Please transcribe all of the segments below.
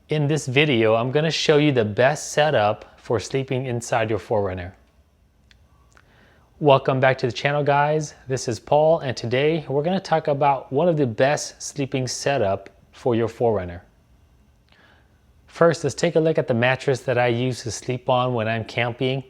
In this video, I'm going to show you the best setup for sleeping inside your 4Runner. Welcome back to the channel, guys. This is Paul, and today we're going to talk about one of the best sleeping setup for your 4Runner. First, let's take a look at the mattress that I use to sleep on when I'm camping.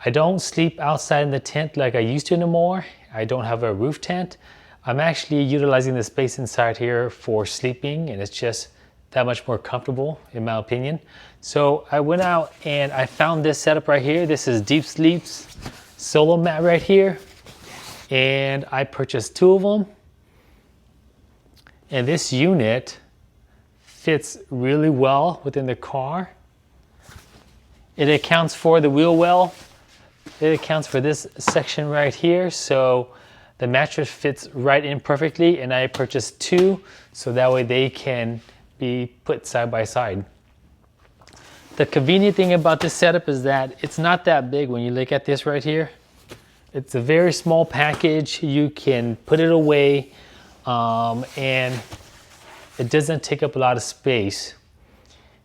I don't sleep outside in the tent like I used to anymore. I don't have a roof tent. I'm actually utilizing the space inside here for sleeping, and it's just that much more comfortable in my opinion. So I went out and I found this setup right here. This is Deep Sleep's solo mat right here, and I purchased two of them, and this unit fits really well within the car. It accounts for the wheel well. It accounts for this section right here, so the mattress fits right in perfectly, and I purchased two so that way they can be put side by side. The convenient thing about this setup is that it's not that big. When you look at this right here, it's a very small package. You can put it away and it doesn't take up a lot of space.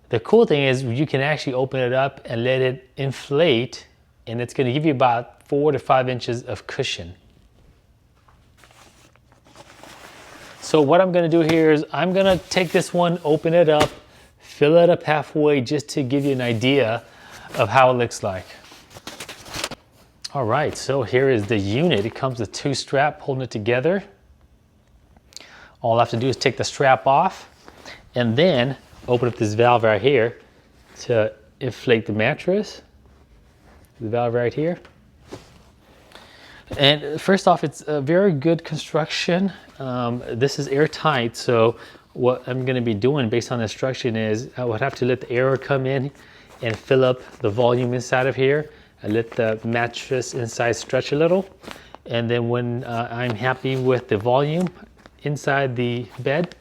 The cool thing is you can actually open it up and let it inflate, and it's going to give you about 4 to 5 inches of cushion. So what I'm going to do here is I'm going to take this one, open it up, fill it up halfway just to give you an idea of how it looks like. All right, so here is the unit. It comes with two straps holding it together. All I have to do is take the strap off and then open up this valve right here to inflate the mattress. The valve right here. And first off, it's a very good construction. This is airtight, so what I'm going to be doing based on the instruction is I would have to let the air come in and fill up the volume inside of here. I let the mattress inside stretch a little, and then when I'm happy with the volume inside the bed,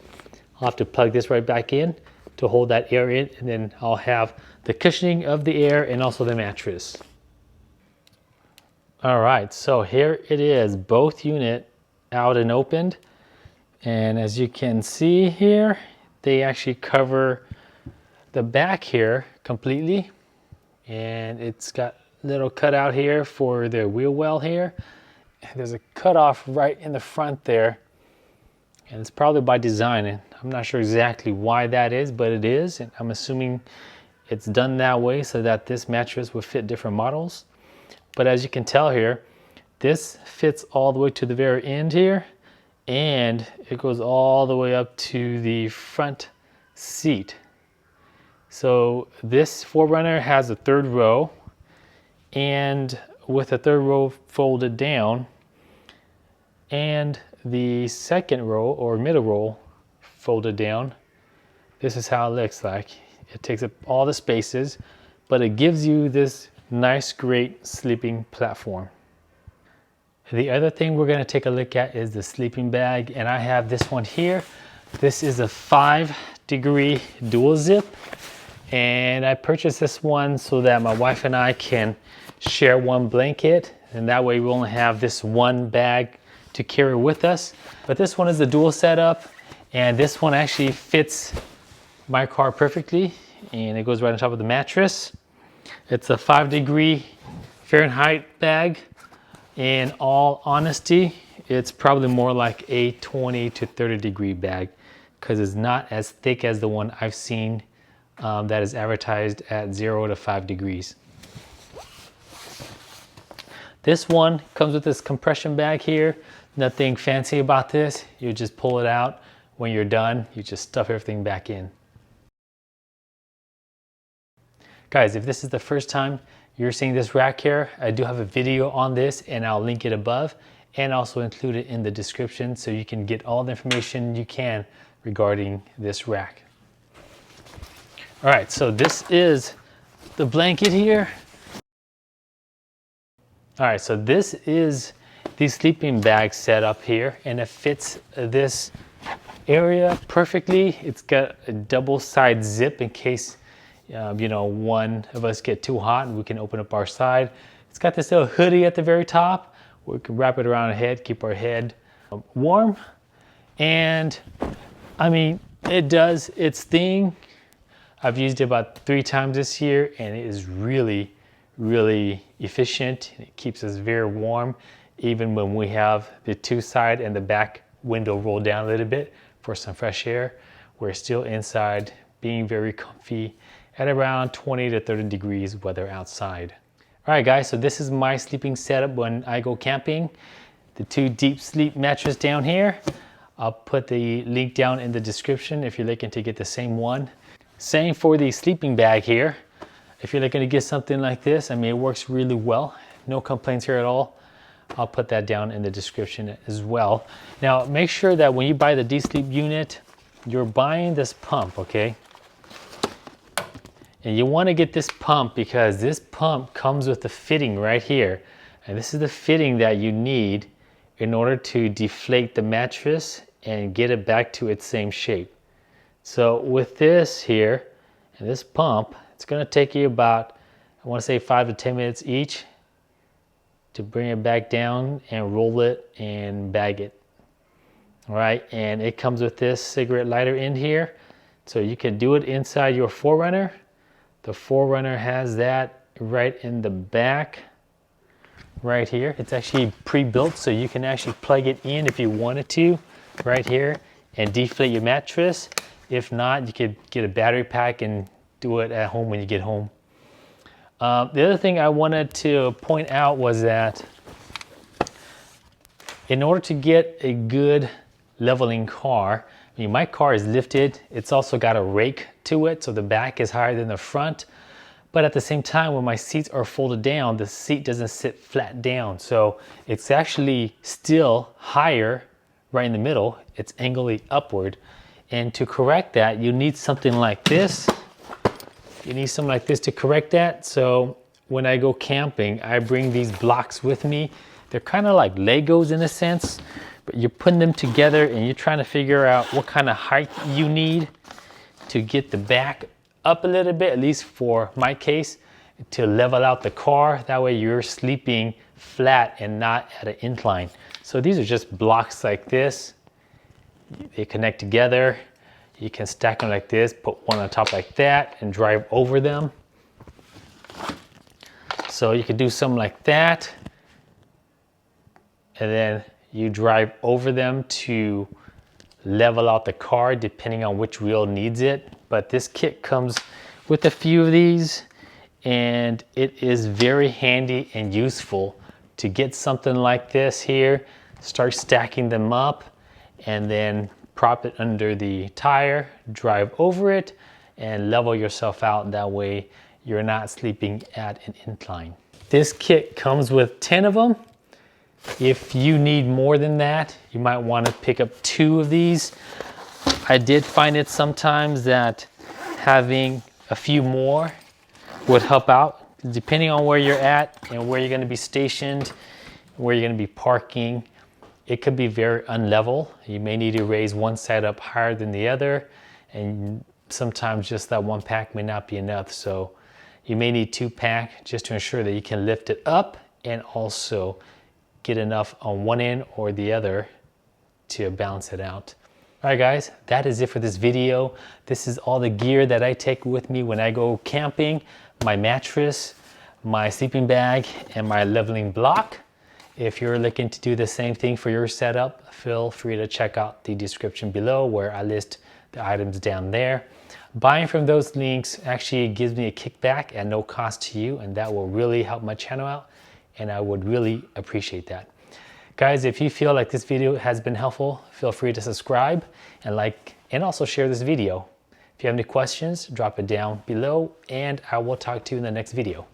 I'll have to plug this right back in to hold that air in, and then I'll have the cushioning of the air and also the mattress. All right, so here it is, both unit out and opened. And as you can see here, they actually cover the back here completely. And it's got a little cutout here for the wheel well here. There's a cutoff right in the front there. And it's probably by design. And I'm not sure exactly why that is, but it is. And I'm assuming it's done that way so that this mattress will fit different models. But as you can tell here, this fits all the way to the very end here, and it goes all the way up to the front seat. So this 4Runner has a third row, and with the third row folded down, and the second row or middle row folded down, this is how it looks like. It takes up all the spaces, but it gives you this nice, great sleeping platform. The other thing we're going to take a look at is the sleeping bag, and I have this one here. This is a 5-degree dual zip, and I purchased this one so that my wife and I can share one blanket, and that way we only have this one bag to carry with us. But this one is the dual setup, and this one actually fits my car perfectly, and it goes right on top of the mattress. It's a 5-degree Fahrenheit bag. In all honesty, it's probably more like a 20 to 30 degree bag because it's not as thick as the one I've seen that is advertised at 0 to 5 degrees. This one comes with this compression bag here. Nothing fancy about this. You just pull it out. When you're done, you just stuff everything back in. Guys, if this is the first time you're seeing this rack here, I do have a video on this, and I'll link it above and also include it in the description so you can get all the information you can regarding this rack. All right, so this is the blanket here. All right, so this is the sleeping bag setup here, and it fits this area perfectly. It's got a double side zip in case you know, one of us get too hot and we can open up our side. It's got this little hoodie at the very top. We can wrap it around our head, keep our head warm. And I mean, it does its thing. I've used it about 3 times this year, and it is really, really efficient. It keeps us very warm, even when we have the 2 side and the back window rolled down a little bit for some fresh air. We're still inside, being very comfy at around 20 to 30 degrees weather outside. All right, guys, so this is my sleeping setup when I go camping. The 2 deep sleep mattress down here. I'll put the link down in the description if you're looking to get the same one. Same for the sleeping bag here. If you're looking to get something like this, I mean, it works really well. No complaints here at all. I'll put that down in the description as well. Now, make sure that when you buy the deep sleep unit, you're buying this pump, okay? And you want to get this pump because this pump comes with a fitting right here. And this is the fitting that you need in order to deflate the mattress and get it back to its same shape. So with this here and this pump, it's going to take you about, I want to say 5 to 10 minutes each to bring it back down and roll it and bag it. All right, and it comes with this cigarette lighter in here. So you can do it inside your 4Runner. The 4Runner has that right in the back. Right here, it's actually pre-built, so you can actually plug it in if you wanted to right here and deflate your mattress. If not, you could get a battery pack and do it at home when you get home. The other thing I wanted to point out was that in order to get a good leveling car, I mean, my car is lifted. It's also got a rake to it, so the back is higher than the front. But at the same time, when my seats are folded down, the seat doesn't sit flat down. So it's actually still higher right in the middle. It's angly upward. And to correct that, you need something like this. You need something like this to correct that. So when I go camping, I bring these blocks with me. They're kind of like Legos in a sense, but you're putting them together and you're trying to figure out what kind of height you need to get the back up a little bit, at least for my case, to level out the car. That way you're sleeping flat and not at an incline. So these are just blocks like this. They connect together. You can stack them like this, put one on top like that and drive over them. So you could do something like that. And then you drive over them to level out the car depending on which wheel needs it. But this kit comes with a few of these, and it is very handy and useful to get something like this here, start stacking them up, and then prop it under the tire, drive over it, and level yourself out. That way you're not sleeping at an incline. This kit comes with 10 of them. If you need more than that, you might want to pick up 2 of these. I did find it sometimes that having a few more would help out, depending on where you're at and where you're going to be stationed, where you're going to be parking. It could be very unlevel. You may need to raise one side up higher than the other, and sometimes just that 1 pack may not be enough. So you may need 2 pack just to ensure that you can lift it up and also get enough on one end or the other to balance it out. All right, guys, that is it for this video. This is all the gear that I take with me when I go camping: my mattress, my sleeping bag, and my leveling block. If you're looking to do the same thing for your setup, feel free to check out the description below where I list the items down there. Buying from those links actually gives me a kickback at no cost to you, and that will really help my channel out, and I would really appreciate that. Guys, if you feel like this video has been helpful, feel free to subscribe and like, and also share this video. If you have any questions, drop it down below, and I will talk to you in the next video.